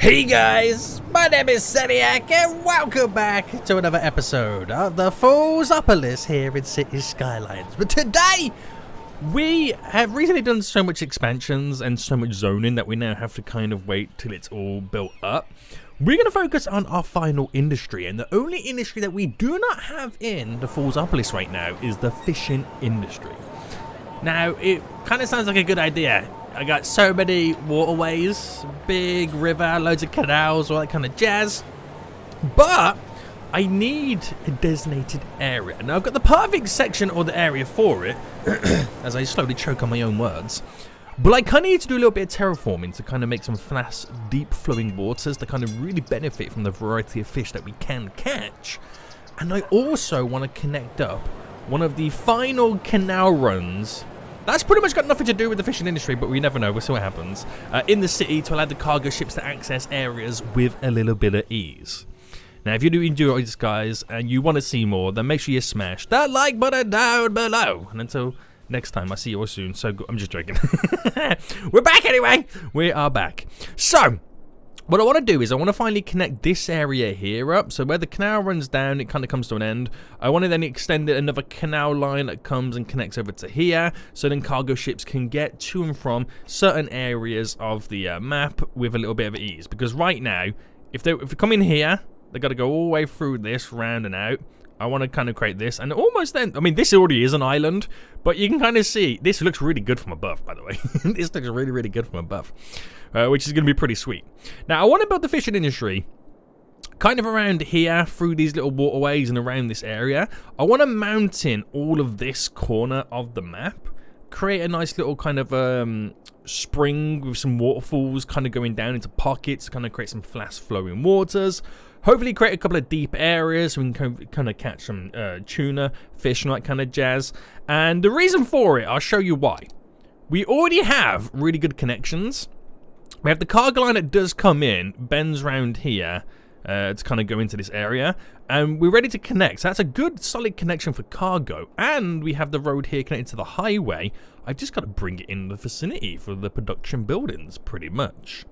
Hey guys, my name is Seniac and welcome back to another episode of the Foolsopolis here in City Skylines. But today, we have recently done so much expansions and so much zoning that we now have to kind of wait till it's all built up. We're going to focus on our final industry, and the only industry that we do not have in the Foolsopolis right now is the fishing industry. Now, it kind of sounds like a good idea. I got so many waterways, big river, loads of canals, all that kind of jazz. But I need a designated area. Now I've got the perfect section or the area for it, as I slowly choke on my own words. But I kind of need to do a little bit of terraforming to kind of make some fast, deep flowing waters to kind of really benefit from the variety of fish that we can catch. And I also want to connect up one of the final canal runs. That's pretty much got nothing to do with the fishing industry, but we never know. We'll see what happens. In the city to allow the cargo ships to access areas with a little bit of ease. Now, if you do enjoy this, guys, and you want to see more, then make sure you smash that like button down below. And until next time, I see you all soon. So I'm just joking. We're back anyway. We are back. So what I want to do is I want to finally connect this area here up. So where the canal runs down, it kind of comes to an end. I want to then extend it another canal line that comes and connects over to here. So then cargo ships can get to and from certain areas of the map with a little bit of ease. Because right now, if they come in here, they've got to go all the way through this, round and out. I want to kind of create this, and almost then, I mean, this already is an island, but you can kind of see, this looks really good from above, by the way. This looks really, really good from above, which is going to be pretty sweet. Now, I want to build the fishing industry kind of around here, through these little waterways and around this area. I want to mountain all of this corner of the map, create a nice little kind of spring with some waterfalls kind of going down into pockets, kind of create some fast flowing waters. Hopefully create a couple of deep areas so we can kind of catch some tuna, fish and all that kind of jazz. And the reason for it, I'll show you why. We already have really good connections. We have the cargo line that does come in, bends round here to kind of go into this area. And we're ready to connect. So that's a good solid connection for cargo. And we have the road here connected to the highway. I've just got to bring it in the vicinity for the production buildings pretty much.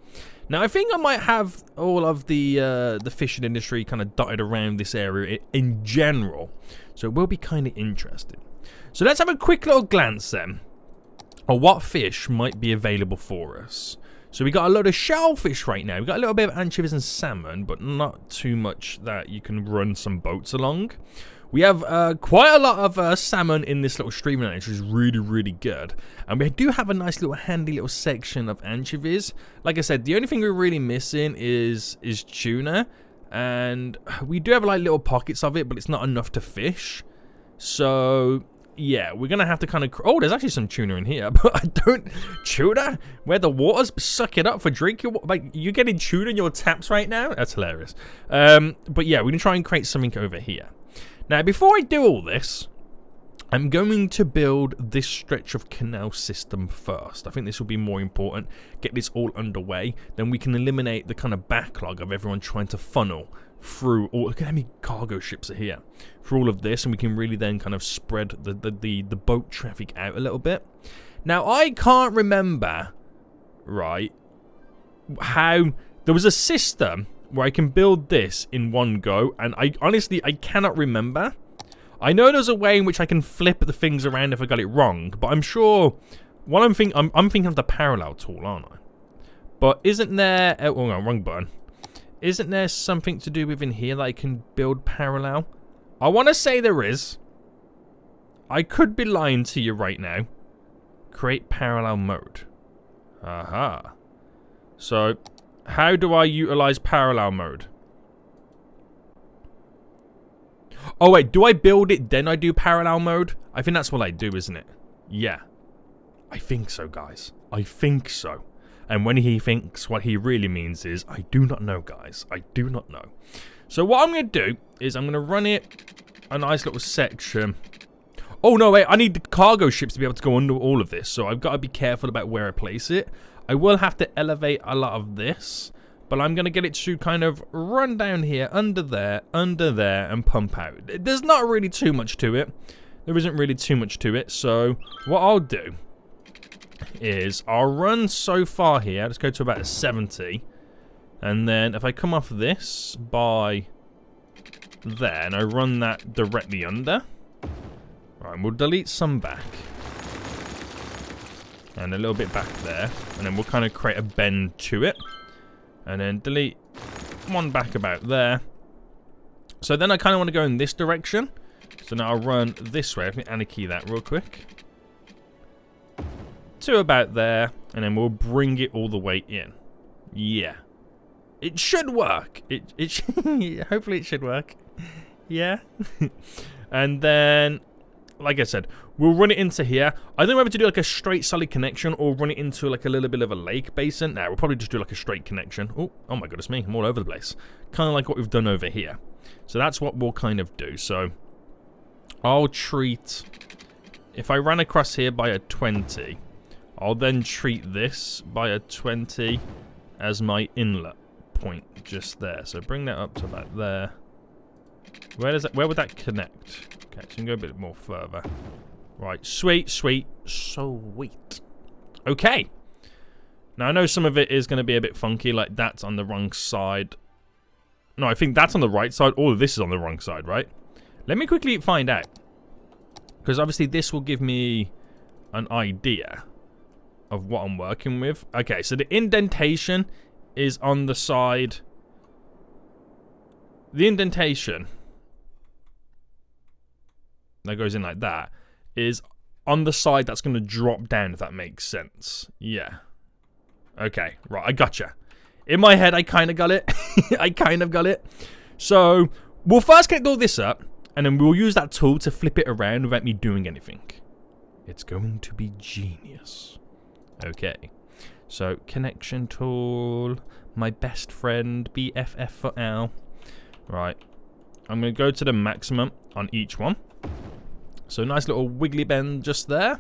Now, I think I might have all of the fishing industry kind of dotted around this area in general. So it will be kind of interesting. So let's have a quick little glance then on what fish might be available for us. So we got a load of shellfish right now. We got a little bit of anchovies and salmon, but not too much that you can run some boats along. We have quite a lot of salmon in this little stream now, which is really, really good. And we do have a nice little handy little section of anchovies. Like I said, the only thing we're really missing is tuna. And we do have like little pockets of it, but it's not enough to fish. So yeah, we're going to have to kind of... Oh, there's actually some tuna in here, but I don't... Tuna? Where the water's suck it up for drinking water? Like, you're getting tuna in your taps right now? That's hilarious. But yeah, we're going to try and create something over here. Now, before I do all this, I'm going to build this stretch of canal system first. I think this will be more important. Get this all underway. Then we can eliminate the kind of backlog of everyone trying to funnel through all... Look at how many cargo ships are here. Through all of this, and we can really then kind of spread the boat traffic out a little bit. Now, I can't remember, right, how... There was a system where I can build this in one go, and I cannot remember. I know there's a way in which I can flip the things around if I got it wrong, but I'm sure what I'm thinking of the parallel tool, aren't I? But isn't there... Oh no, wrong button. Isn't there something to do within here that I can build parallel? I want to say there is. I could be lying to you right now. Create parallel mode. Aha. So... how do I utilize parallel mode? Oh wait, do I build it then I do parallel mode? I think that's what I do, isn't it? Yeah. I think so, guys. I think so. And when he thinks, what he really means is, I do not know, guys. I do not know. So what I'm going to do is I'm going to run it a nice little section. Oh no, wait, I need the cargo ships to be able to go under all of this. So I've got to be careful about where I place it. I will have to elevate a lot of this, but I'm going to get it to kind of run down here, under there, and pump out. There's not really too much to it. There isn't really too much to it, so what I'll do is I'll run so far here. Let's go to about a 70. And then if I come off this by there, and I run that directly under. Right, we'll delete some back. And a little bit back there. And then we'll kind of create a bend to it. And then delete one back about there. So then I kind of want to go in this direction. So now I'll run this way. Let me anarchy that real quick. To about there. And then we'll bring it all the way in. Yeah. It should work. Hopefully it should work. Yeah. And then, like I said, we'll run it into here. I don't know whether to do like a straight solid connection or run it into like a little bit of a lake basin. Nah, we'll probably just do like a straight connection. Oh my goodness me, I'm all over the place. Kind of like what we've done over here. So that's what we'll kind of do. So I'll treat, if I ran across here by a 20, I'll then treat this by a 20 as my inlet point just there. So bring that up to about there. Where would that connect? Okay, so we can go a bit more further. Right, sweet. Okay. Now I know some of it is going to be a bit funky, like that's on the wrong side. No, I think that's on the right side. All of this is on the wrong side, right? Let me quickly find out. Because obviously this will give me an idea of what I'm working with. Okay, so the indentation is on the side. The indentation that goes in like that is on the side that's going to drop down, if that makes sense. Yeah. Okay, right, I gotcha. In my head, I kind of got it. I kind of got it. So, we'll first connect all this up, and then we'll use that tool to flip it around without me doing anything. It's going to be genius. Okay. So, connection tool, my best friend, BFF for L. Right. I'm going to go to the maximum on each one. So, nice little wiggly bend just there.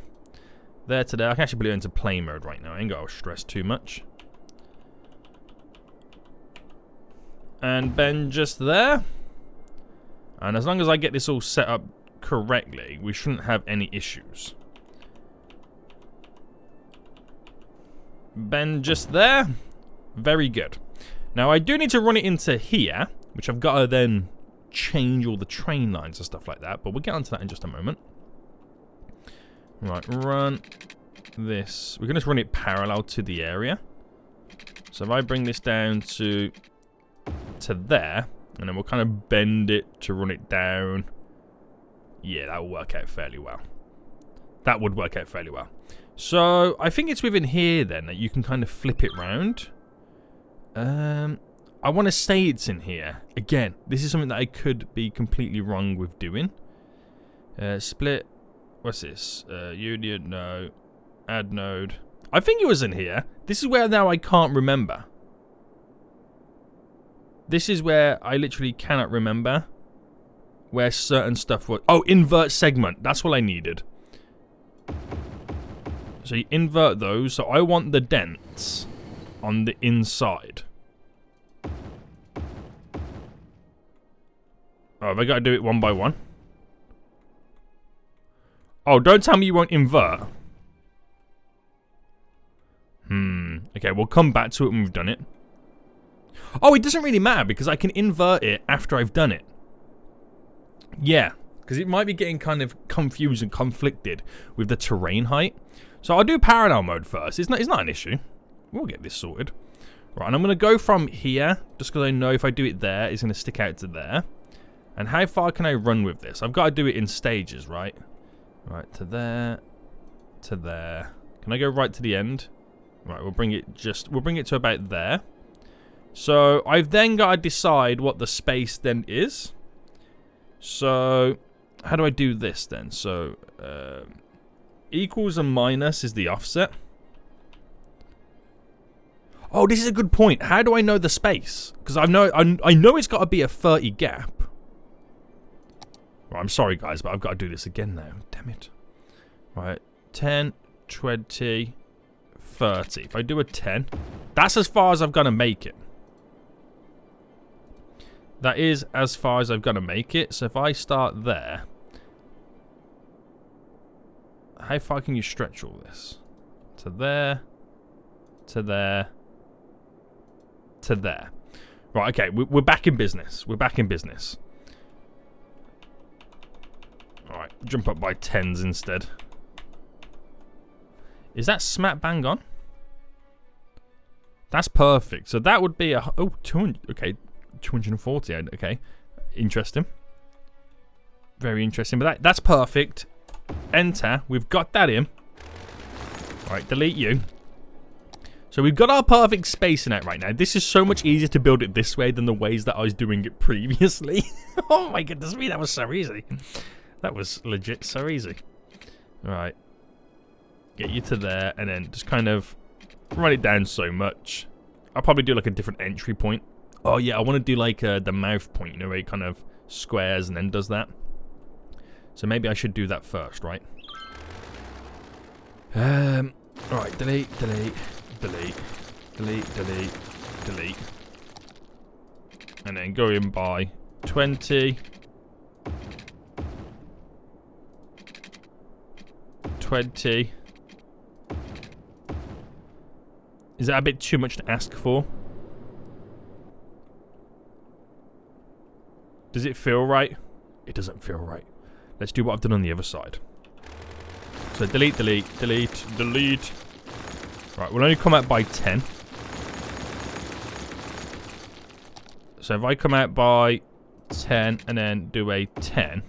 There to there. I can actually put it into play mode right now. I ain't got to stress too much. And bend just there. And as long as I get this all set up correctly, we shouldn't have any issues. Bend just there. Very good. Now, I do need to run it into here, which I've got to then change all the train lines and stuff like that, but we'll get onto that in just a moment. Right, run this. We're going to run it parallel to the area. So if I bring this down to there, and then we'll kind of bend it to run it down. Yeah, that will work out fairly well. That would work out fairly well. So I think it's within here then that you can kind of flip it round. I want to say it's in here. Again, this is something that I could be completely wrong with doing. Split. What's this? Union, no. Add node. I think it was in here. This is where now I can't remember. This is where I literally cannot remember where certain stuff was. Oh, invert segment. That's what I needed. So you invert those. So I want the dents on the inside. Oh, have I got to do it one by one? Oh, don't tell me you won't invert. Okay, we'll come back to it when we've done it. Oh, it doesn't really matter because I can invert it after I've done it. Yeah, because it might be getting kind of confused and conflicted with the terrain height. So I'll do parallel mode first. It's not an issue. We'll get this sorted. Right, and I'm going to go from here, just because I know if I do it there, it's going to stick out to there. And how far can I run with this? I've got to do it in stages, right? Right, to there, to there. Can I go right to the end? Right, we'll bring it to about there. So I've then got to decide what the space then is. So how do I do this then? So equals and minus is the offset. Oh, this is a good point. How do I know the space? Because I know it's got to be a 30 gap. Right, I'm sorry guys, but I've got to do this again now. Damn it. Right, 10, 20, 30. If I do a 10, that's as far as I've got to make it. That is as far as I've got to make it. So if I start there, how far can you stretch all this? To there, to there, to there. Right, okay, we're back in business. We're back in business. Alright, jump up by 10s instead. Is that smack bang on? That's perfect. So that would be a... Oh, 200... Okay, 240. Okay, interesting. Very interesting. But that's perfect. Enter. We've got that in. Alright, delete you. So we've got our perfect spacing out right now. This is so much easier to build it this way than the ways that I was doing it previously. Oh my goodness me, that was so easy. That was legit so easy. Right. Get you to there and then just kind of run it down so much. I'll probably do like a different entry point. Oh yeah, I want to do like the mouth point, you know, where it kind of squares and then does that. So maybe I should do that first, right? Alright, delete. And then go in by 20. 20. Is that a bit too much to ask for? Does it feel right? It doesn't feel right. Let's do what I've done on the other side. So delete. Right, we'll only come out by 10. So if I come out by 10 and then do a 10.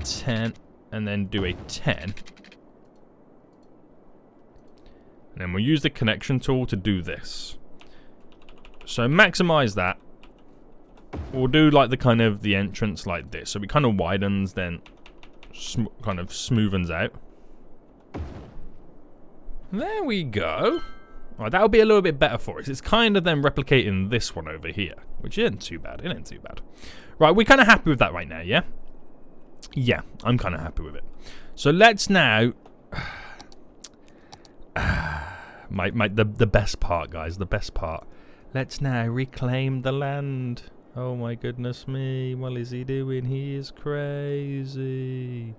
10 and then do a 10. And then we'll use the connection tool to do this. So maximize that. We'll do like the entrance like this. So it kind of widens, then kind of smoothens out. There we go. Right, that'll be a little bit better for us. It's kind of then replicating this one over here, which isn't too bad. It ain't too bad. Right, we're kind of happy with that right now, yeah? Yeah, I'm kind of happy with it. So let's now... the best part, guys, the best part. Let's now reclaim the land. Oh my goodness me, what is he doing? He is crazy.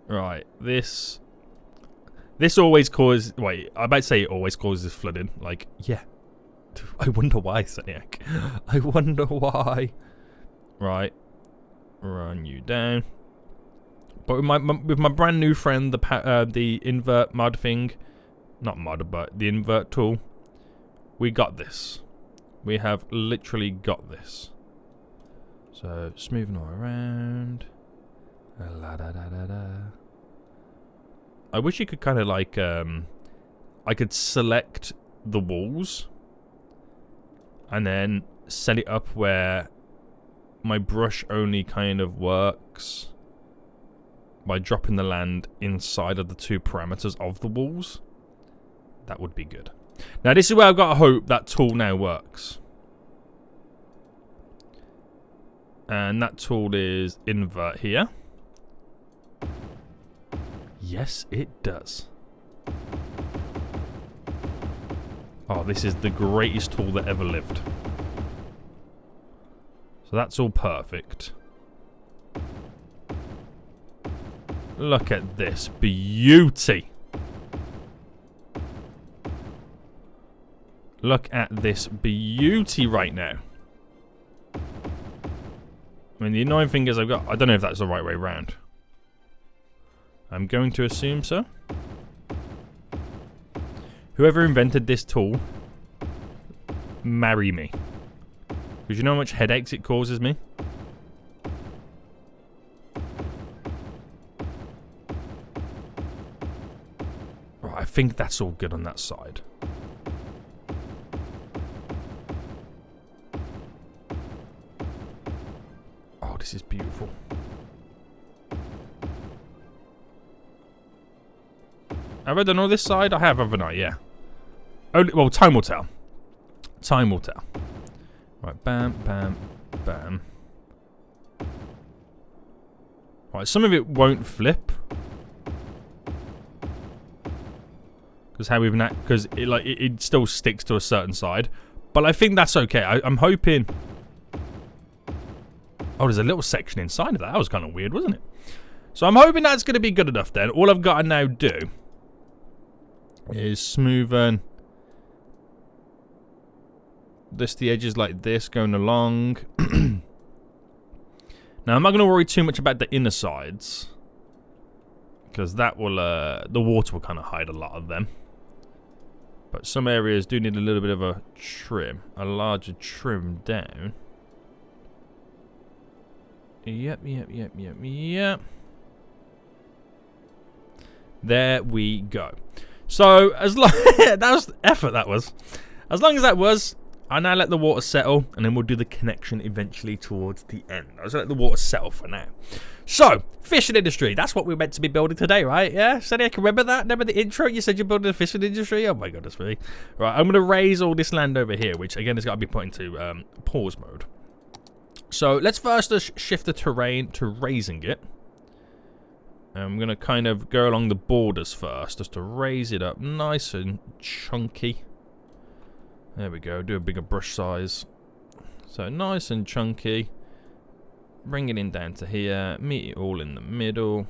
Right, this always causes... Wait, I'm about to say it always causes flooding. Like, yeah. I wonder why, Seniac. I wonder why. Right. Run you down. But with my brand new friend, the invert mod thing... Not mod, but the invert tool. We got this. We have literally got this. So, smoothing all around. La da da da da. I wish you could kind of like, I could select the walls and then set it up where my brush only kind of works by dropping the land inside of the two parameters of the walls. That would be good. Now this is where I've got to hope that tool now works. And that tool is invert here. Yes, it does. Oh, this is the greatest tool that ever lived. So that's all perfect. Look at this beauty. Look at this beauty right now. I mean, the annoying thing is I don't know if that's the right way around. I'm going to assume so. Whoever invented this tool, marry me. Because you know how much headaches it causes me? Right, I think that's all good on that side. Oh, this is beautiful. Have I done all this side? I have, haven't I? Yeah. Only, well, time will tell. Time will tell. Right, bam, bam, bam. Right, some of it won't flip. Because how we've because it still sticks to a certain side. But I think that's okay. I'm hoping. Oh, there's a little section inside of that. That was kind of weird, wasn't it? So I'm hoping that's going to be good enough then. All I've got to now do is smoothen the edges like this going along. Now, I'm not going to worry too much about the inner sides, because that will, the water will kind of hide a lot of them. But some areas do need a little bit of a trim, a larger trim down. Yep. There we go. So, as long that was effort, that was. As long as that was, I now let the water settle, and then we'll do the connection eventually towards the end. I'll just let the water settle for now. So, fishing industry. That's what we're meant to be building today, right? Yeah? Sadie, I can remember that? Remember the intro? You said you're building a fishing industry? Oh my goodness me. Right, I'm going to raise all this land over here, which again has got to be put into pause mode. So, let's first just shift the terrain to raising it. I'm going to kind of go along the borders first, just to raise it up nice and chunky. There we go, do a bigger brush size. So nice and chunky. Bring it in down to here, meet it all in the middle.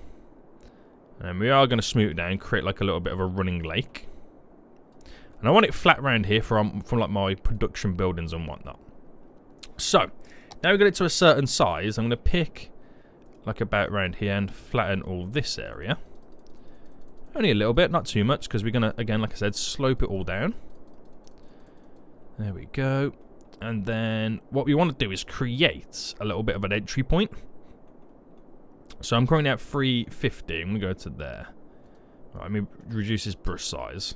And we are going to smooth it down, create like a little bit of a running lake. And I want it flat around here from like my production buildings and whatnot. So, now we got it to a certain size, I'm going to pick like about around here and flatten all this area. Only a little bit, not too much, because we're going to, again, like I said, slope it all down. There we go. And then what we want to do is create a little bit of an entry point. So I'm currently at 350. I'm going to go to there. All right, let me reduce this brush size.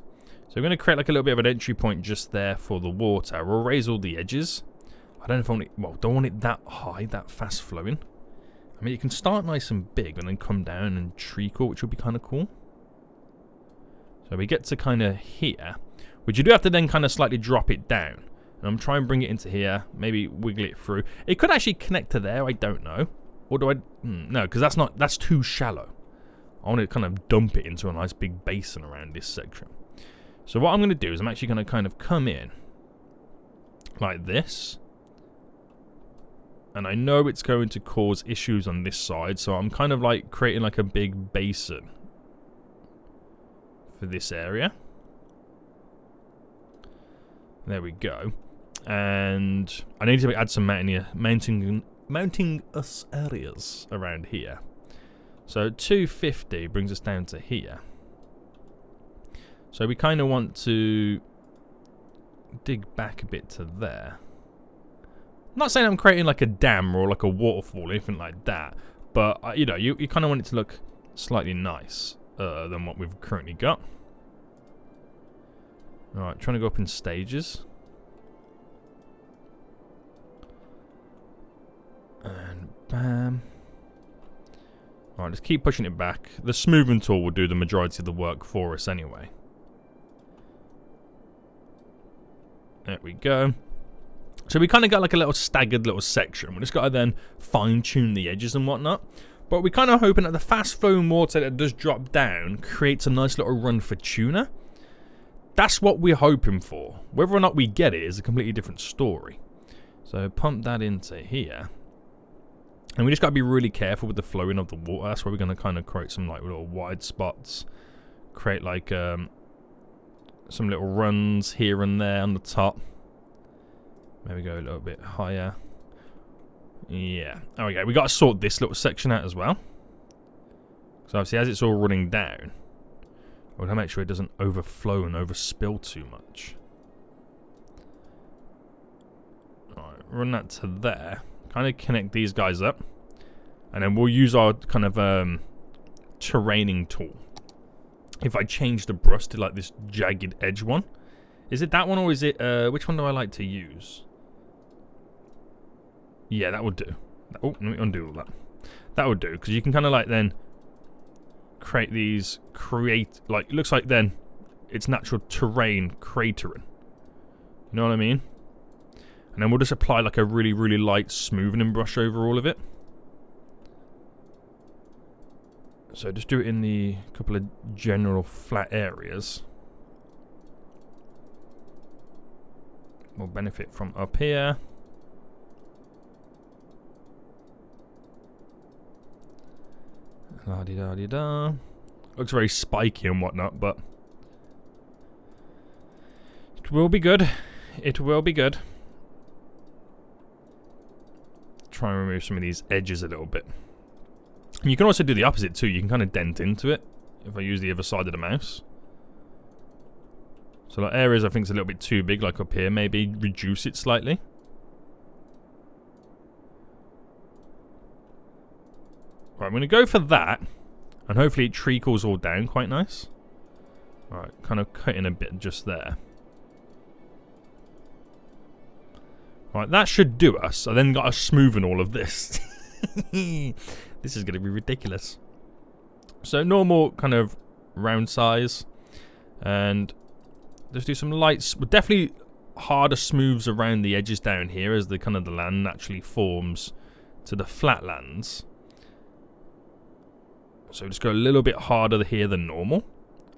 So we're going to create like a little bit of an entry point just there for the water. We'll raise all the edges. I don't know if I want it, well, don't want it that high, that fast flowing. I mean, you can start nice and big and then come down and treacle, which would be kind of cool. So we get to kind of here. Which you do have to then kind of slightly drop it down. And I'm trying to bring it into here. Maybe wiggle it through. It could actually connect to there. I don't know. Or do I... no, because that's too shallow. I want to kind of dump it into a nice big basin around this section. So what I'm going to do is I'm actually going to kind of come in. Like this. And I know it's going to cause issues on this side. So I'm kind of like creating like a big basin. For this area. There we go. And I need to add some mountainous areas around here. So 250 brings us down to here. So we kind of want to dig back a bit to there. I'm not saying I'm creating like a dam or like a waterfall or anything like that. But, you know, you kind of want it to look slightly nice than what we've currently got. Alright, trying to go up in stages. And bam. Alright, let's keep pushing it back. The smoothing tool will do the majority of the work for us anyway. There we go. So we kind of got like a little staggered little section. We just got to then fine-tune the edges and whatnot. But we're kind of hoping that the fast-flowing water that does drop down creates a nice little run for tuna. That's what we're hoping for. Whether or not we get it is a completely different story. So pump that into here. And we just got to be really careful with the flowing of the water. That's why we're going to kind of create some like little wide spots. Create like some little runs here and there on the top. Maybe go a little bit higher. Yeah. There we go. We got to sort this little section out as well. So obviously as it's all running down, we'll have to make sure it doesn't overflow and overspill too much. Alright, run that to there. Kind of connect these guys up. And then we'll use our kind of terraining tool. If I change the brush to like this jagged edge one. Is it that one or is it... which one do I like to use? Yeah, that would do. Oh, let me undo all that. That would do, because you can kind of like then create these, like, it looks like then it's natural terrain cratering. You know what I mean? And then we'll just apply like a really, really light smoothing brush over all of it. So just do it in the couple of general flat areas. We'll benefit from up here. La-di-da-di-da. Looks very spiky and whatnot, but it will be good. It will be good. try and remove some of these edges a little bit. And you can also do the opposite too. You can kind of dent into it if I use the other side of the mouse. So like areas I think is a little bit too big, like up here, maybe reduce it slightly. Right, I'm going to go for that, and hopefully it treacles all down quite nice. Alright, kind of cutting a bit just there. Right, that should do us. I then got to smoothen all of this. This is going to be ridiculous. So normal kind of round size, and just do some lights. But definitely harder smooths around the edges down here as the kind of the land naturally forms to the flatlands. So just go a little bit harder here than normal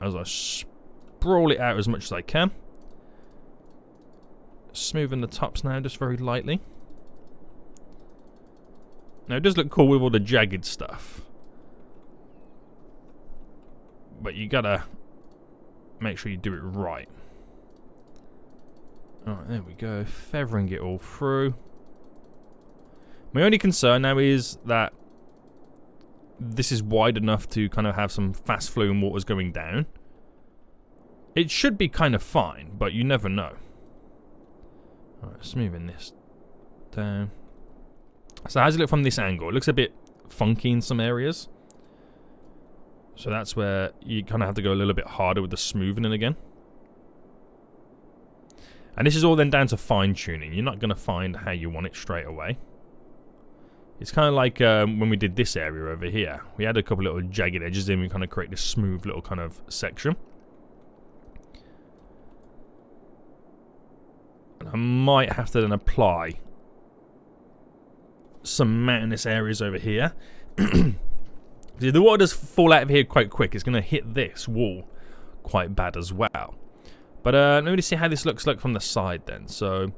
as I sprawl it out as much as I can. Smoothing the tops now just very lightly. Now it does look cool with all the jagged stuff, but you gotta make sure you do it right. Alright, there we go. Feathering it all through. My only concern now is that this is wide enough to kind of have some fast flowing waters going down. It should be kind of fine, but you never know. Alright, smoothing this down. So how does it look from this angle? It looks a bit funky in some areas. So that's where you kind of have to go a little bit harder with the smoothing again. And this is all then down to fine tuning. You're not going to find how you want it straight away. It's kind of like when we did this area over here. We had a couple little jagged edges in. We kind of create this smooth little kind of section. And I might have to then apply some mountainous areas over here. The water does fall out of here quite quick. It's going to hit this wall quite bad as well. But let me just see how this looks like from the side then. So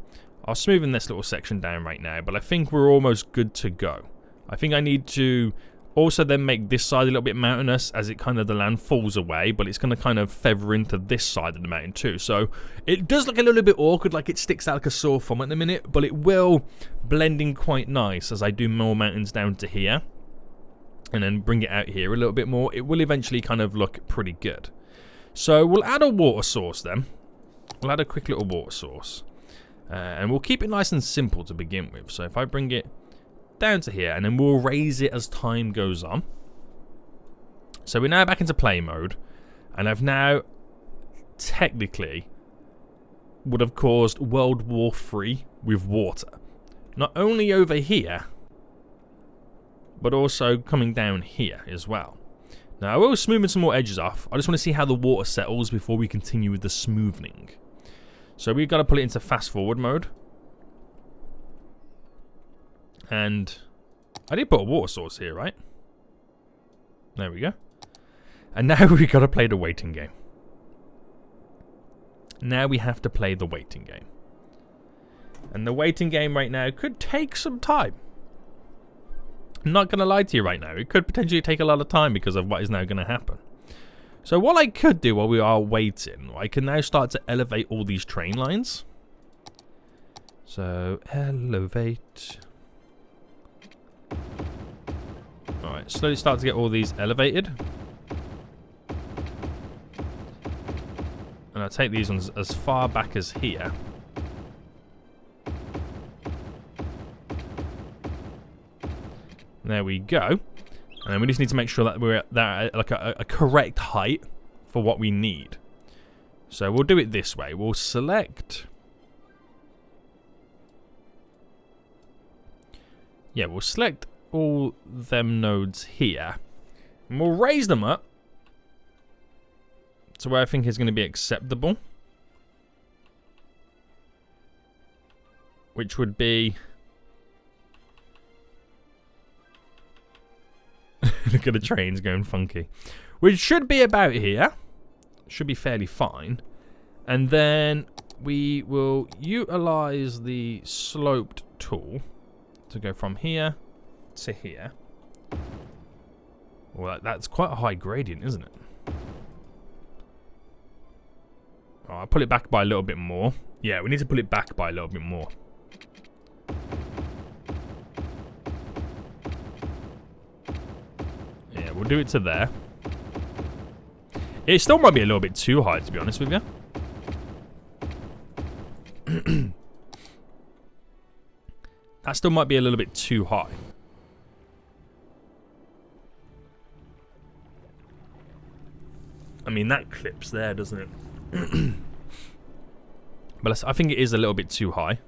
I'll smoothen this little section down right now, but I think we're almost good to go. I think I need to also then make this side a little bit mountainous as it kind of the land falls away, but it's going to kind of feather into this side of the mountain too. So it does look a little bit awkward, like it sticks out like a sore thumb at the minute, but it will blend in quite nice as I do more mountains down to here and then bring it out here a little bit more. It will eventually kind of look pretty good. So we'll add a water source then. We'll add a quick little water source. And we'll keep it nice and simple to begin with. So if I bring it down to here, and then we'll raise it as time goes on. So we're now back into play mode. And I've now technically would have caused World War III with water. Not only over here, but also coming down here as well. Now I will smooth some more edges off. I just want to see how the water settles before we continue with the smoothing. So we've got to put it into fast forward mode. And I did put a water source here, right? There we go. And now we've got to play the waiting game. Now we have to play the waiting game. And the waiting game right now could take some time. I'm not going to lie to you right now. It could potentially take a lot of time because of what is now going to happen. So what I could do while we are waiting, I can now start to elevate all these train lines. So, elevate. Alright, slowly start to get all these elevated. And I'll take these ones as far back as here. There we go. And we just need to make sure that we're at like a correct height for what we need. So we'll do it this way. We'll select... Yeah, we'll select all them nodes here. And we'll raise them up to where I think is going to be acceptable. Which would be... Look at the trains going funky. Which should be about here. Should be fairly fine. And then we will utilize the sloped tool to go from here to here. Well, that's quite a high gradient, isn't it? Oh, I'll pull it back by a little bit more. Yeah, we need to pull it back by a little bit more. we'll do it to there. It still might be a little bit too high, to be honest with you. That still might be a little bit too high. I mean, that clips there, doesn't it? But I think it is a little bit too high.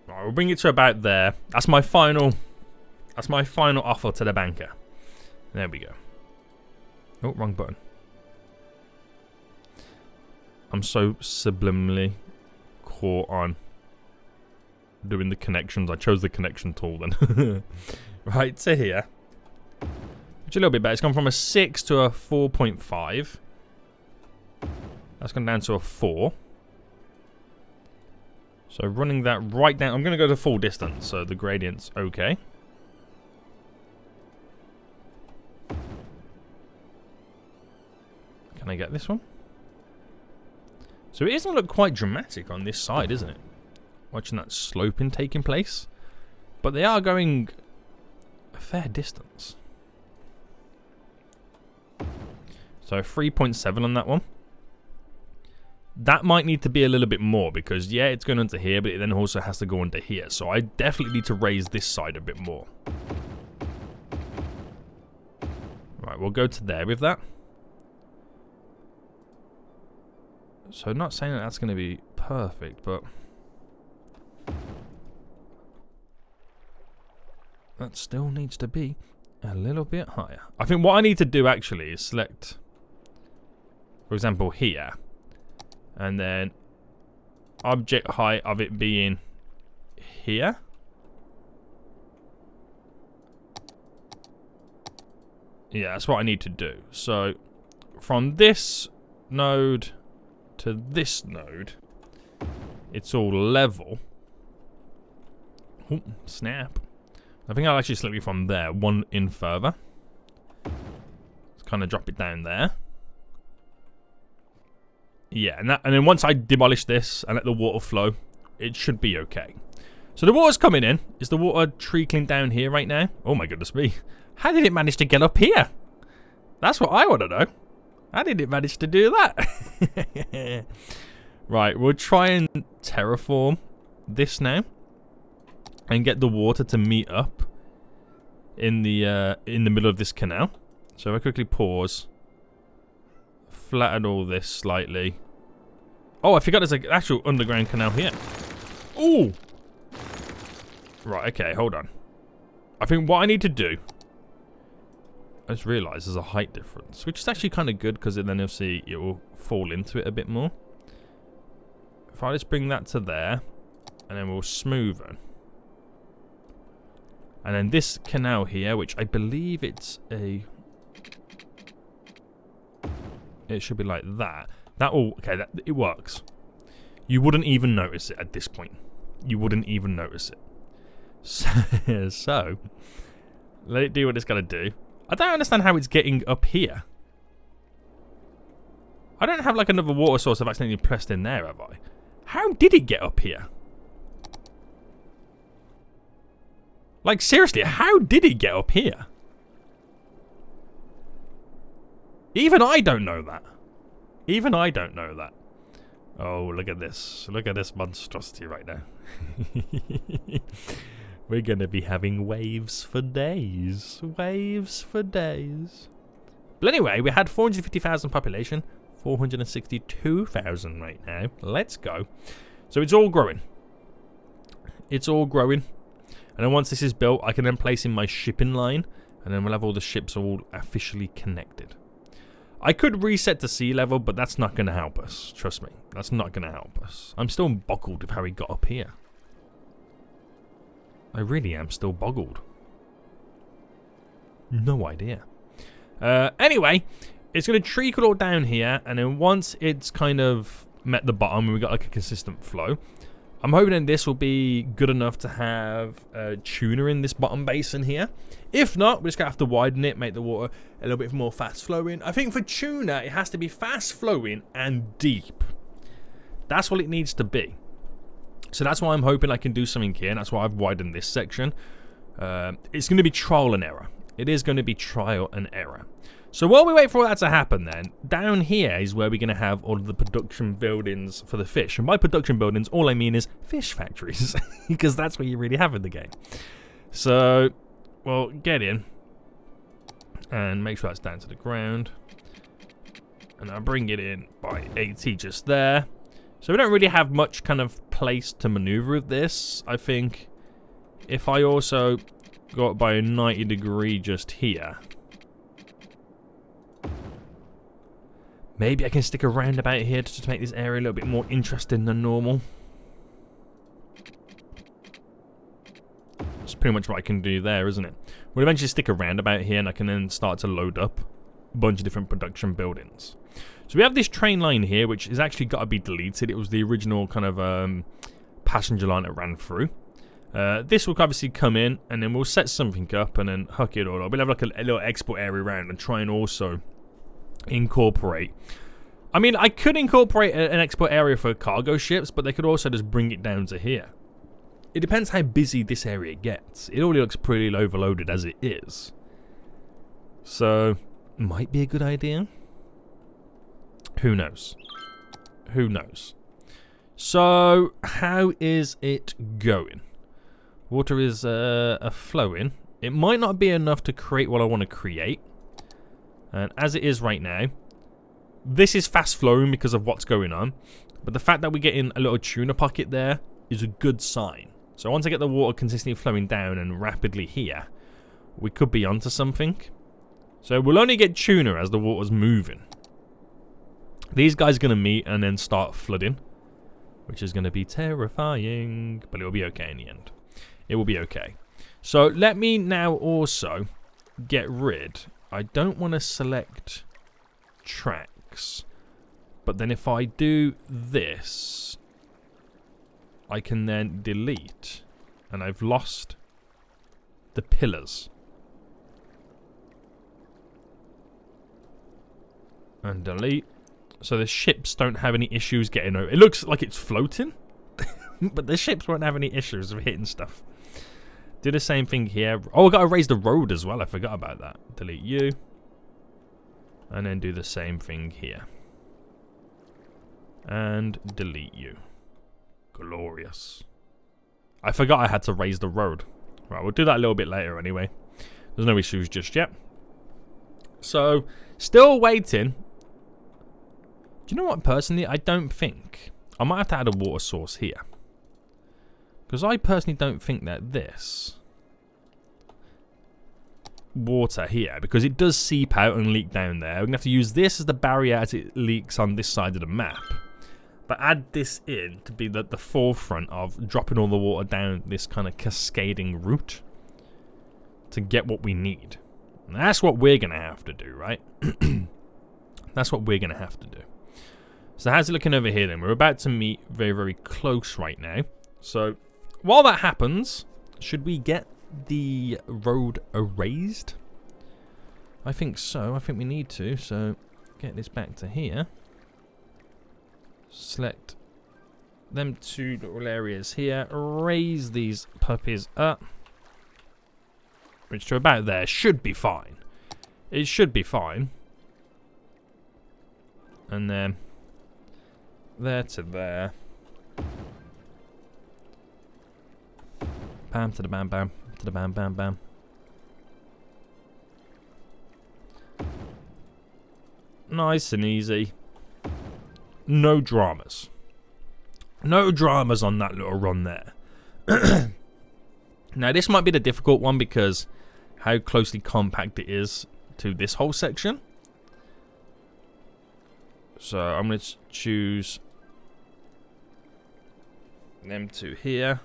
Right, we'll bring it to about there. That's my final offer to the banker. There we go. Oh, wrong button. I'm so subliminally caught on doing the connections. I chose the connection tool then. Right, to here. Which is a little bit better. It's gone from a 6 to a 4.5. That's gone down to a 4. So running that right down. I'm going to go to full distance, so the gradient's okay. Can I get this one? So it doesn't look quite dramatic on this side, isn't it? Watching that sloping taking place. But they are going a fair distance. So 3.7 on that one. That might need to be a little bit more because, yeah, it's going onto here, but it then also has to go onto here. So I definitely need to raise this side a bit more. Right, we'll go to there with that. So not saying that that's going to be perfect, but that still needs to be a little bit higher. I think what I need to do actually is select, for example, here. And then object height of it being here. Yeah, that's what I need to do. So from this node to this node, it's all level. Ooh, snap. I think I'll actually select it from there, one in further. Let's kind of drop it down there. Yeah, and then once I demolish this and let the water flow, it should be okay. So the water's coming in. Is the water trickling down here right now? Oh my goodness me. How did it manage to get up here? That's what I want to know. How did it manage to do that? Right, we'll try and terraform this now. And get the water to meet up in the middle of this canal. So if I quickly pause. Flatten all this slightly. Oh, I forgot there's an actual underground canal here. Ooh! Right, okay, hold on. I think what I need to do... I just realised there's a height difference. Which is actually kind of good, because then you'll see it will fall into it a bit more. If I just bring that to there, and then we'll smoothen. And then this canal here, which I believe it's a... It should be like that. That will... Okay, it works. You wouldn't even notice it at this point. You wouldn't even notice it. So let it do what it's got to do. I don't understand how it's getting up here. I don't have like another water source I've accidentally pressed in there, have I? How did it get up here? Like, seriously, how did it get up here? Even I don't know that. Even I don't know that. Oh, look at this. Look at this monstrosity right now. We're going to be having waves for days. Waves for days. But anyway, we had 450,000 population. 462,000 right now. Let's go. So it's all growing. It's all growing. And then once this is built, I can then place in my shipping line. And then we'll have all the ships all officially connected. I could reset to sea level, but that's not going to help us. Trust me. That's not going to help us. I'm still boggled with how he got up here. I really am still boggled. No idea. Anyway, it's going to treacle all down here. And then once it's kind of met the bottom and we've got like a consistent flow, I'm hoping that this will be good enough to have a tuner in this bottom basin here. If not, we're just going to have to widen it, make the water a little bit more fast flowing. I think for tuna, it has to be fast flowing and deep. That's what it needs to be. So that's why I'm hoping I can do something here, and that's why I've widened this section. It's going to be trial and error. It is going to be trial and error. So while we wait for that to happen then, down here is where we're going to have all of the production buildings for the fish. And by production buildings, all I mean is fish factories. Because that's what you really have in the game. So, well, get in. And make sure that's down to the ground. And I'll bring it in by 80 just there. So we don't really have much kind of place to maneuver with this. I think if I also got by a 90 degree just here. Maybe I can stick a roundabout here just to make this area a little bit more interesting than normal. That's pretty much what I can do there, isn't it? We'll eventually stick a roundabout here and I can then start to load up a bunch of different production buildings. So we have this train line here, which has actually got to be deleted. It was the original kind of passenger line that ran through. This will obviously come in and then we'll set something up and then hook it all up. We'll have like a little export area around and try and also incorporate. I mean, I could incorporate an export area for cargo ships, but they could also just bring it down to here. It depends how busy this area gets. It already looks pretty overloaded as it is. So, might be a good idea. Who knows? Who knows? So, how is it going? Water is flowing. It might not be enough to create what I want to create. And as it is right now, this is fast flowing because of what's going on. But the fact that we're getting a little tuna pocket there is a good sign. So once I get the water consistently flowing down and rapidly here, we could be onto something. So we'll only get tuna as the water's moving. These guys are going to meet and then start flooding, which is going to be terrifying. But it'll be okay in the end. It will be okay. So let me now also get rid. I don't want to select tracks, but then if I do this, I can then delete, and I've lost the pillars. And delete, so the ships don't have any issues getting over. It looks like it's floating, but the ships won't have any issues of hitting stuff. Do the same thing here. Oh, I got to raise the road as well. I forgot about that. Delete you. And then do the same thing here. And delete you. Glorious. I forgot I had to raise the road. Right, we'll do that a little bit later anyway. There's no issues just yet. So, still waiting. Do you know what, personally? I don't think. I might have to add a water source here. Because I personally don't think that this water here, because it does seep out and leak down there. We're going to have to use this as the barrier as it leaks on this side of the map. But add this in to be the forefront of dropping all the water down this kind of cascading route to get what we need. And that's what we're going to have to do, right? That's what we're going to have to do. So how's it looking over here then? We're about to meet very, very close right now. So while that happens, should we get the road erased? I think so. I think we need to. So get this back to here. Select them two little areas here. Raise these puppies up. Which to about there should be fine. It should be fine. And then there to there. Bam to the bam bam to the bam bam bam. Nice and easy. No dramas. No dramas on that little run there. Now this might be the difficult one because how closely compact it is to this whole section. So I'm going to choose them two here.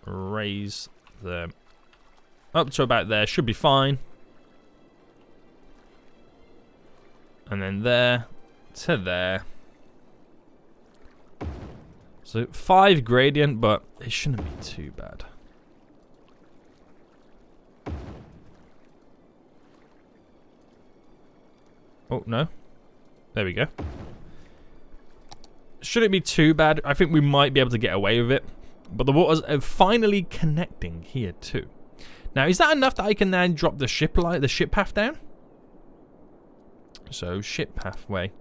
Raise them up to about there. Should be fine. And then there to there. So 5 gradient, but it shouldn't be too bad. Oh, no. There we go. Shouldn't be too bad. I think we might be able to get away with it. But the water's finally connecting here too. Now, is that enough that I can then drop the ship path down? So, ship pathway.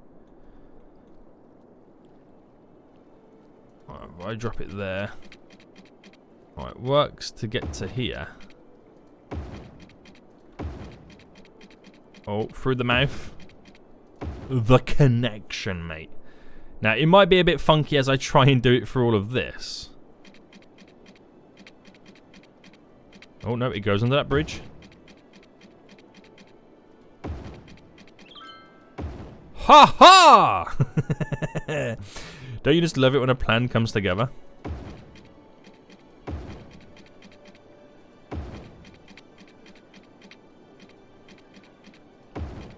Alright, I drop it there. Alright, works to get to here. Oh, through the mouth. The connection, mate. Now, it might be a bit funky as I try and do it through all of this. Oh, no, it goes under that bridge. Ha ha! Don't you just love it when a plan comes together?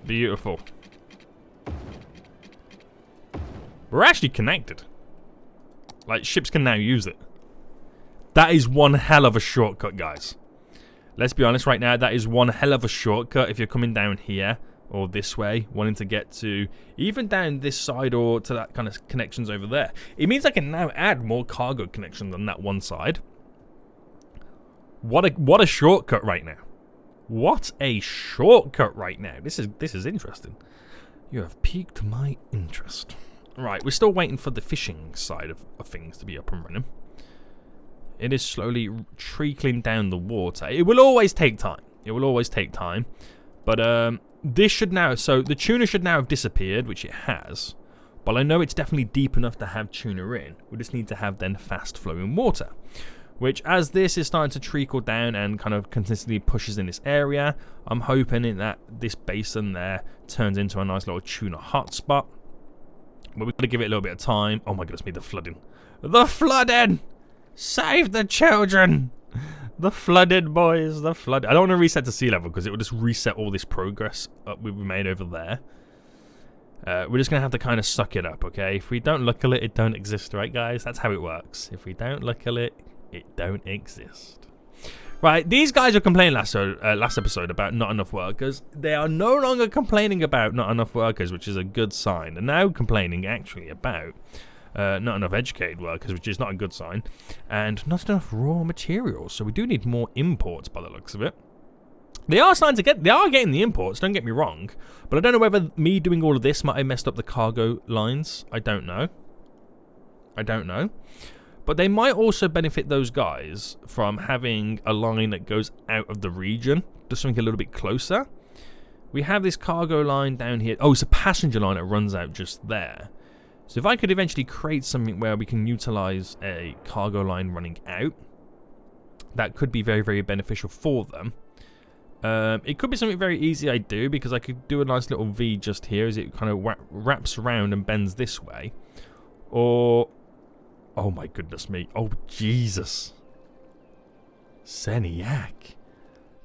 Beautiful. We're actually connected. Like, ships can now use it. That is one hell of a shortcut, guys. Let's be honest right now, that is one hell of a shortcut if you're coming down here or this way, wanting to get to even down this side or to that kind of connections over there. It means I can now add more cargo connection than that one side. What a shortcut right now. What a shortcut right now. This is interesting. You have piqued my interest. Right, we're still waiting for the fishing side of things to be up and running. It is slowly trickling down the water. It will always take time. It will always take time. But this should now... So the tuna should now have disappeared, which it has. But I know it's definitely deep enough to have tuna in. We just need to have then fast flowing water. Which, as this is starting to trickle down and kind of consistently pushes in this area, I'm hoping that this basin there turns into a nice little tuna hotspot. But we've got to give it a little bit of time. Oh my goodness me, the flooding. The flooding! Save the children! The flooded, boys, the flood. I don't want to reset to sea level because it will just reset all this progress up we made over there. We're just going to have to kind of suck it up, okay? If we don't look at it, it don't exist, right, guys? That's how it works. If we don't look at it, it don't exist. Right, these guys were complaining last episode about not enough workers. They are no longer complaining about not enough workers, which is a good sign. They're now complaining, actually, about not enough educated workers, which is not a good sign, and not enough raw materials. So we do need more imports by the looks of it. They are getting the imports, don't get me wrong, but I don't know whether me doing all of this might have messed up the cargo lines. I don't know. But they might also benefit those guys from having a line that goes out of the region, just something a little bit closer. We have this cargo line down here. Oh, it's a passenger line that runs out just there. So if I could eventually create something where we can utilize a cargo line running out, that could be very, very beneficial for them. It could be something very easy I do, because I could do a nice little V just here as it kind of wraps around and bends this way. Or... oh my goodness me. Oh, Jesus. Seniac.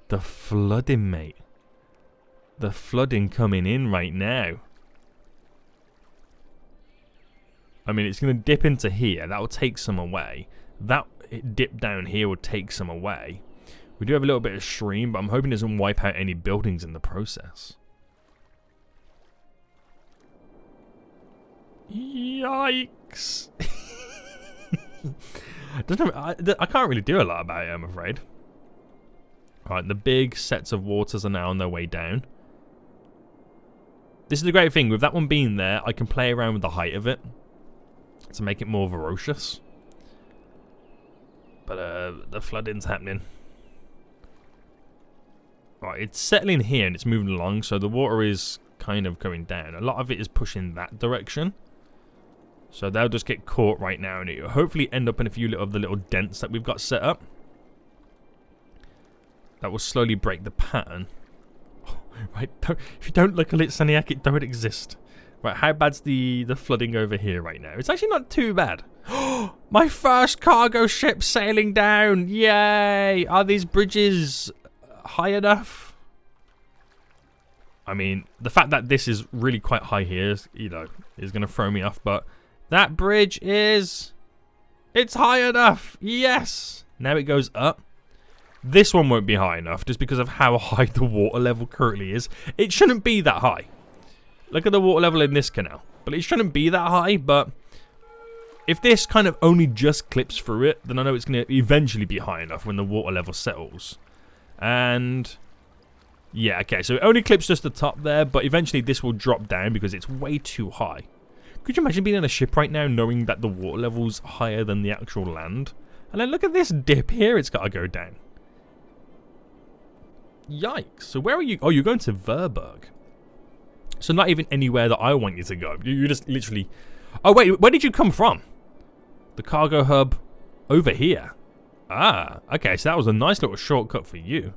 The flooding, mate. The flooding coming in right now. I mean, it's going to dip into here. That will take some away. That dip down here will take some away. We do have a little bit of stream, but I'm hoping it doesn't wipe out any buildings in the process. Yikes. I can't really do a lot about it, I'm afraid. Alright, the big sets of waters are now on their way down. This is the great thing. With that one being there, I can play around with the height of it to make it more ferocious. But the flooding's happening. Right, it's settling here and it's moving along, so the water is kind of going down. A lot of it is pushing that direction. So they'll just get caught right now, and it'll hopefully end up in a few of the little dents that we've got set up. That will slowly break the pattern. Oh, right, if you don't look at it, Seniac, it don't exist. Right, how bad's the flooding over here right now? It's actually not too bad. My first cargo ship sailing down! Yay! Are these bridges high enough? I mean, the fact that this is really quite high here is, you know, is going to throw me off, but that bridge is... it's high enough! Yes! Now it goes up. This one won't be high enough just because of how high the water level currently is. It shouldn't be that high. Look at the water level in this canal. But it shouldn't be that high, but if this kind of only just clips through it, then I know it's going to eventually be high enough when the water level settles. And yeah, okay, so it only clips just the top there, but eventually this will drop down because it's way too high. Could you imagine being in a ship right now knowing that the water level's higher than the actual land? And then look at this dip here, it's got to go down. Yikes. So where are you? Oh, you're going to Verberg. So not even anywhere that I want you to go. You just literally... Oh, wait, where did you come from? The cargo hub over here. Ah, okay, so that was a nice little shortcut for you.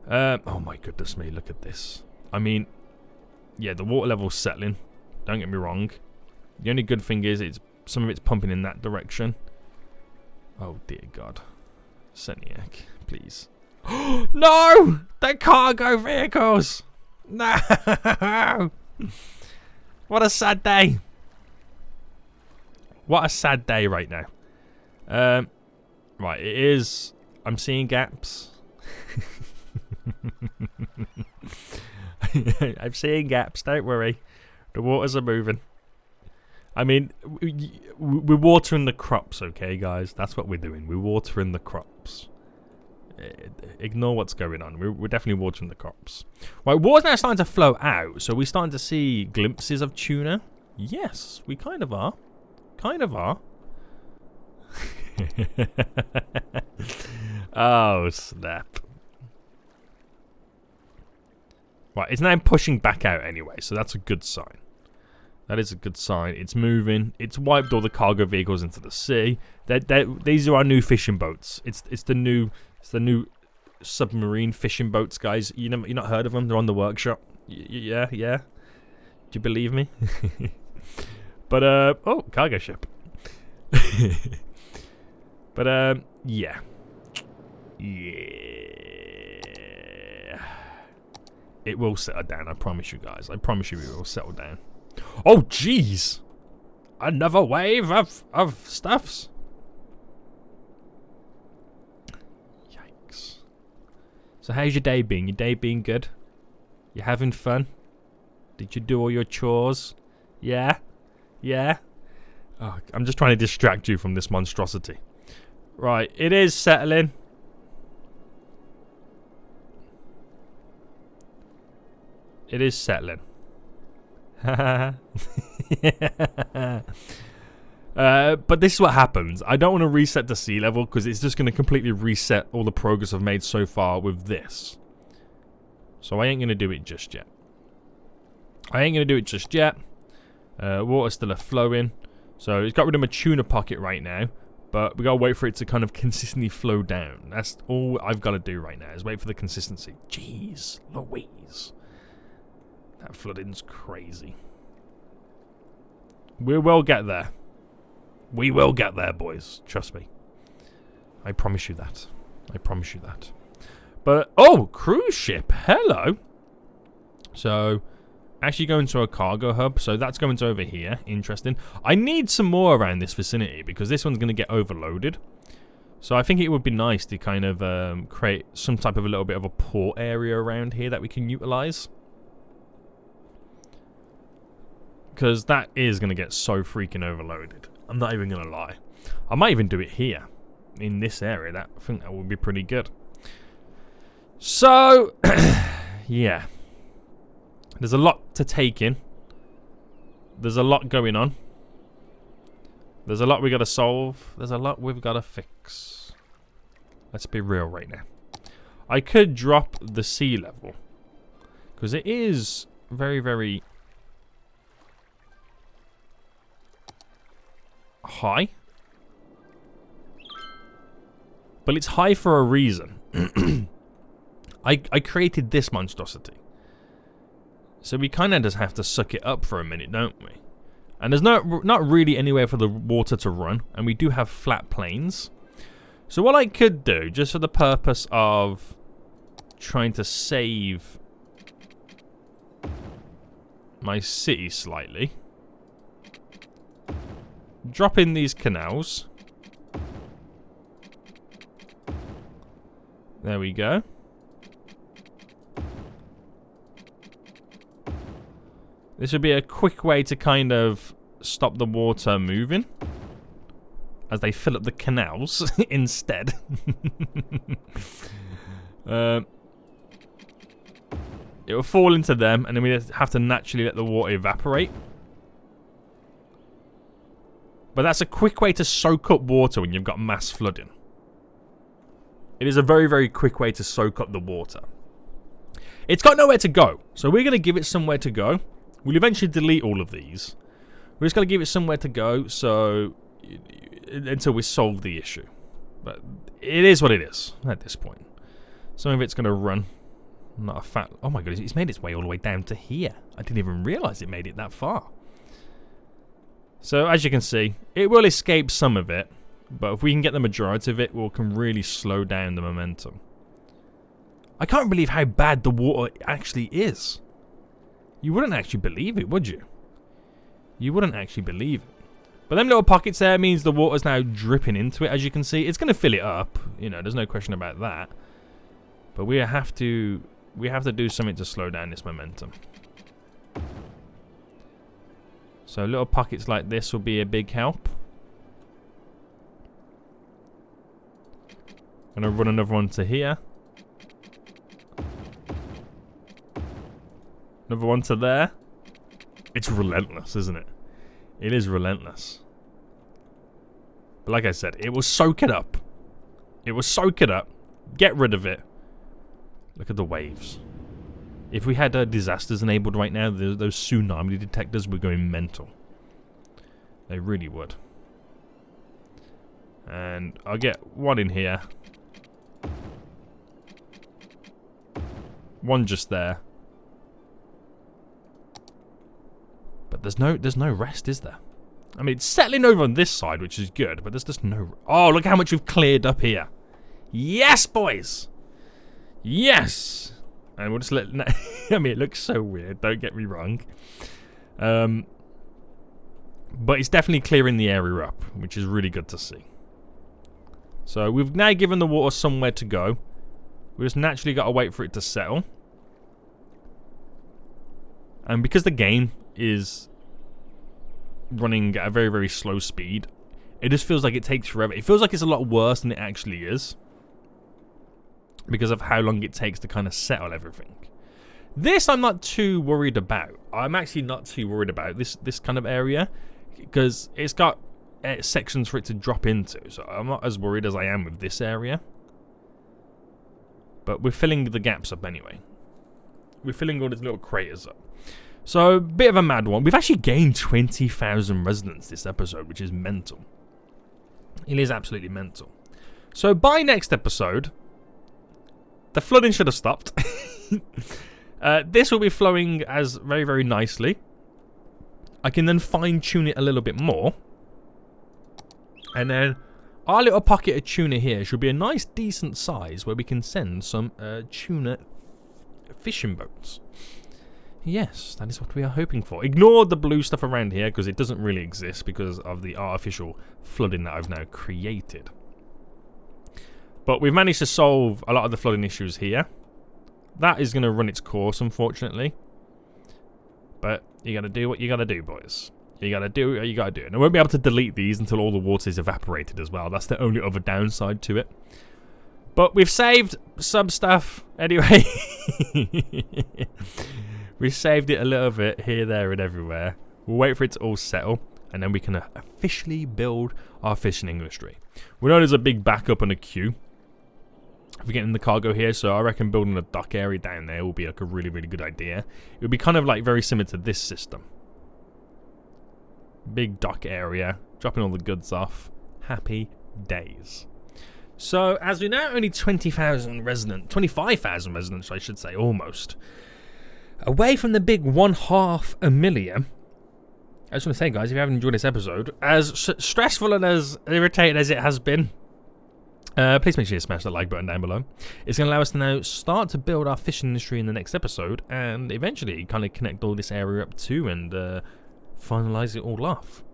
Oh my goodness me, look at this. I mean, yeah, the water level's settling. Don't get me wrong. The only good thing is some of it's pumping in that direction. Oh dear God. Seniac, please. No! They're cargo vehicles! No! What a sad day. What a sad day right now. Right, it is... I'm seeing gaps. I'm seeing gaps, don't worry. The waters are moving. I mean, we're watering the crops, okay, guys? That's what we're doing. We're watering the crops. Ignore what's going on. We're definitely watering the crops. Right, water's now starting to flow out, so we're starting to see glimpses of tuna. Yes, we kind of are. Kind of are. Oh, snap. Right, it's now pushing back out anyway, so that's a good sign. That is a good sign. It's moving. It's wiped all the cargo vehicles into the sea. These are our new fishing boats. It's the new submarine fishing boats, guys. You not heard of them? They're on the workshop. Yeah. Do you believe me? But oh, cargo ship. But yeah. It will settle down, I promise you guys. I promise you it will settle down. Oh, jeez! Another wave of stuffs. Yikes. So how's your day been? Your day been good? You having fun? Did you do all your chores? Yeah? Yeah? Oh, I'm just trying to distract you from this monstrosity. Right, it is settling. It is settling. But this is what happens. I don't want to reset the sea level because it's just going to completely reset all the progress I've made so far with this. So I ain't going to do it just yet. Water's still flowing. So it's got rid of my tuna pocket right now. But we got to wait for it to kind of consistently flow down. That's all I've got to do right now is wait for the consistency. Jeez Louise. That flooding's crazy. We will get there. We will get there, boys. Trust me. I promise you that. I promise you that. But, oh, cruise ship. Hello. So, actually going to a cargo hub. So, that's going to over here. Interesting. I need some more around this vicinity because this one's going to get overloaded. So, I think it would be nice to kind of create some type of a little bit of a port area around here that we can utilize. Because that is going to get so freaking overloaded. I'm not even going to lie. I might even do it here. In this area. I think that would be pretty good. So, yeah. There's a lot to take in. There's a lot going on. There's a lot we got to solve. There's a lot we've got to fix. Let's be real right now. I could drop the sea level. Because it is very, very... high, but it's high for a reason. I created this monstrosity, so we kind of just have to suck it up for a minute, don't we? And there's not really anywhere for the water to run, and we do have flat plains. So what I could do, just for the purpose of trying to save my city slightly, drop in these canals. There we go. This would be a quick way to kind of stop the water moving as they fill up the canals instead. It will fall into them, and then we have to naturally let the water evaporate. But that's a quick way to soak up water when you've got mass flooding. It is a very, very quick way to soak up the water. It's got nowhere to go, so we're going to give it somewhere to go. We'll eventually delete all of these. We're just going to give it somewhere to go, so until we solve the issue. But it is what it is at this point. Some of it's going to run. Not a fat... Oh my god, it's made its way all the way down to here. I didn't even realise it made it that far. So, as you can see, it will escape some of it. But if we can get the majority of it, we can really slow down the momentum. I can't believe how bad the water actually is. You wouldn't actually believe it, would you? You wouldn't actually believe it. But them little pockets there means the water's now dripping into it, as you can see. It's going to fill it up. You know, there's no question about that. But we have to do something to slow down this momentum. So little pockets like this will be a big help. I'm going to run another one to here. Another one to there. It's relentless, isn't it? It is relentless. But like I said, it will soak it up. It will soak it up. Get rid of it. Look at the waves. If we had disasters enabled right now, those tsunami detectors were going mental. They really would. And I'll get one in here. One just there. But there's no rest, is there? I mean, it's settling over on this side, which is good, but there's just no... Oh, look how much we've cleared up here. Yes, boys! Yes! And we'll just let... I mean, it looks so weird, don't get me wrong. But it's definitely clearing the area up, which is really good to see. So we've now given the water somewhere to go. We just naturally got to wait for it to settle. And because the game is running at a very, very slow speed, it just feels like it takes forever. It feels like it's a lot worse than it actually is, because of how long it takes to kind of settle everything. This I'm not too worried about. I'm actually not too worried about this kind of area, because it's got sections for it to drop into, so I'm not as worried as I am with this area. But we're filling the gaps up anyway. We're filling all these little craters up. So, bit of a mad one. We've actually gained 20,000 residents this episode, which is mental. It is absolutely mental. So, by next episode, the flooding should have stopped. This will be flowing as very, very nicely. I can then fine-tune it a little bit more. And then our little pocket of tuna here should be a nice, decent size where we can send some tuna fishing boats. Yes, that is what we are hoping for. Ignore the blue stuff around here because it doesn't really exist because of the artificial flooding that I've now created. But we've managed to solve a lot of the flooding issues here. That is going to run its course, unfortunately. But you got to do what you got to do, boys. You got to do what you got to do. And I won't be able to delete these until all the water is evaporated as well. That's the only other downside to it. But we've saved some stuff anyway. We saved it a little bit here, there, and everywhere. We'll wait for it to all settle, and then we can officially build our fishing industry. We know there's a big backup and a queue for getting the cargo here, so I reckon building a dock area down there will be like a really, really good idea. It would be kind of like very similar to this system. Big dock area, dropping all the goods off. Happy days. So, as we now only 25,000 residents, I should say, almost. Away from the big 1,500,000. I just want to say, guys, if you haven't enjoyed this episode, as stressful and as irritating as it has been, please make sure you smash that like button down below. It's going to allow us to now start to build our fishing industry in the next episode, and eventually kind of connect all this area up too, and finalize it all off.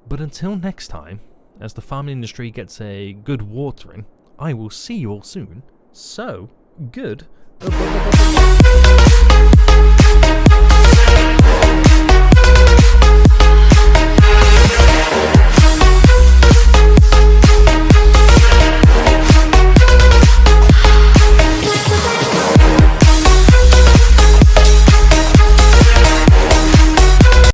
But until next time, as the farming industry gets a good watering, I will see you all soon. So, good.